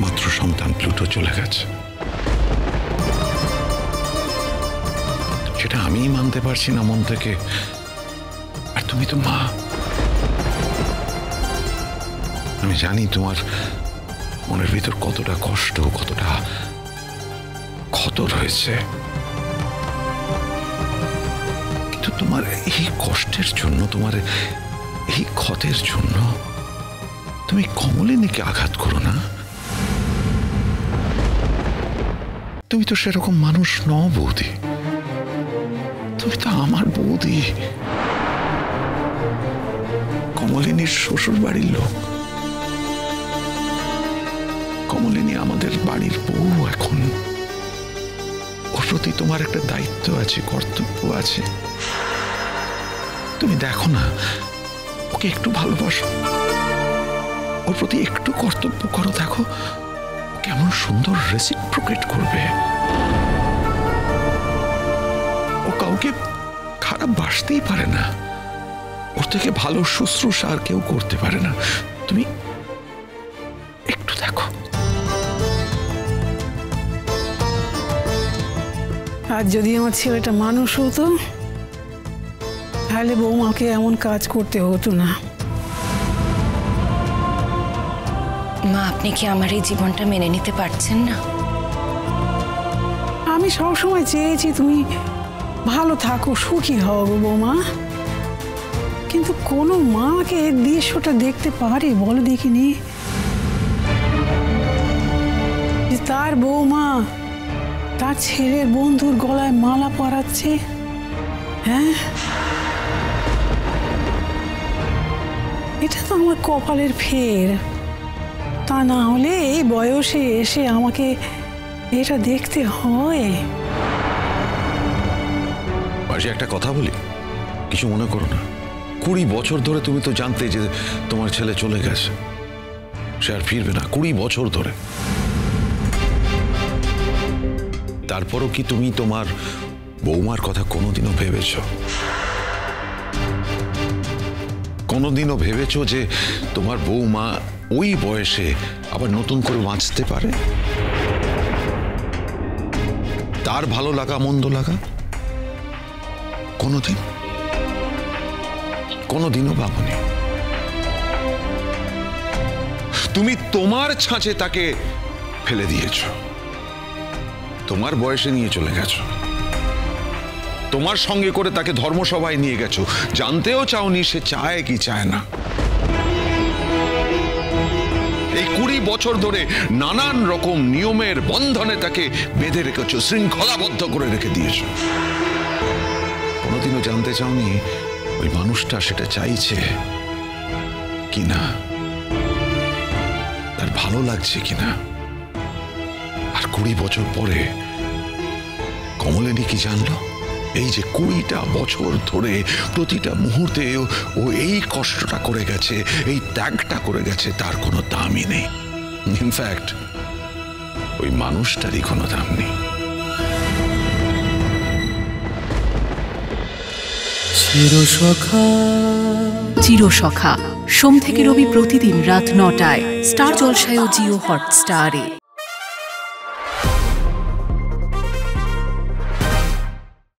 একমাত্র সন্তান প্লুটো চলে গেছে। সেটা আমিই মানতে পারছি না মন থেকে। আর তুমি তো মা, আমি জানি তোমার মনের ভিতর কতটা কষ্ট, কতটা ক্ষত রয়েছে। কিন্তু তোমার এই কষ্টের জন্য, তোমার এই ক্ষতের জন্য তুমি কমলিনীকে আঘাত করো না। তুমি তো সেরকম মানুষ নও বৌদি, তুমি তো আমার বৌদি, কমলিনীর শ্বশুর বাড়ির লোক। কমলিনী আমাদের বাড়ির বউ। এখন ওর প্রতি তোমার একটা দায়িত্ব আছে, কর্তব্য আছে। তুমি দেখো না, ওকে একটু ভালোবাসো, ওর প্রতি একটু কর্তব্য করো, দেখো কেমন সুন্দর রেসিপ্রোকেট করবে। ও কাউকে খারাপ বাসতেই পারে না, ওর থেকে ভালো শুশ্রূষা আর কেউ করতে পারে না। তুমি একটু দেখো। আর যদি আমার ছেলেটা মানুষ হতো, তাহলে বৌমাকে এমন কাজ করতে হতো না। মা, আপনি কি আমার এই জীবনটা মেনে নিতে পারছেন না? আমি সবসময় চেয়েছি তুমি ভালো থাকো, সুখী হও গো বৌমা। কিন্তু কোনো মাকে এই দৃশ্যটা দেখতে পারে বলো দেখিনি, যে তার বৌমা তার ছেলের বন্ধুর গলায় মালা পরাচ্ছে? হ্যাঁ, এটা তো আমার কপালের ফের। তা না হলে এই বয়সে এসে আমাকে এটা দেখতে হয়? মাসি, একটা কথা বলি, কিছু মনে করো না। 20 বছর ধরে তুমি তো জানতে যে তোমার ছেলে চলে গেছে, সে আর ফিরবে না। 20 বছর ধরে। তারপরও কি তুমি তোমার বৌমার কথা কোনোদিনও ভেবেছ? কোনোদিনও ভেবেছ যে তোমার বৌমা ওই বয়সে আবার নতুন করে বাঁচতে পারে? তার ভালো লাগা মন্দ লাগা কোনোদিন কোনোদিনও ভাবনি। তুমি তোমার ছাঁচে তাকে ফেলে দিয়েছ, তোমার বয়সে নিয়ে চলে গেছো, তোমার সঙ্গে করে তাকে ধর্মসভায় নিয়ে গেছো, জানতেও চাওনি সে চায় কি চায় না। এই 20 বছর ধরে নানান রকম নিয়মের বন্ধনে তাকে বেঁধে রেখেছো, শৃঙ্খলাবদ্ধ করে রেখে দিয়েছো। কোনোদিনও জানতে চাওনি ওই মানুষটা সেটা চাইছে কিনা, তার ভালো লাগছে কিনা। আর 20 বছর পরে কমলিনী কি জানলো? এই যে 20টা বছর ধরে প্রতিটা মুহূর্তে ও এই কষ্টটা করে গেছে, এই ত্যাগটা করে গেছে, তার কোনো দামই নেই। ইনফ্যাক্ট ওই মানুষটারই কোনো দাম নেই। চিরসখা, সোম থেকে রবি প্রতিদিন রাত 9টায় স্টার জলসায় ও জিও হটস্টারে।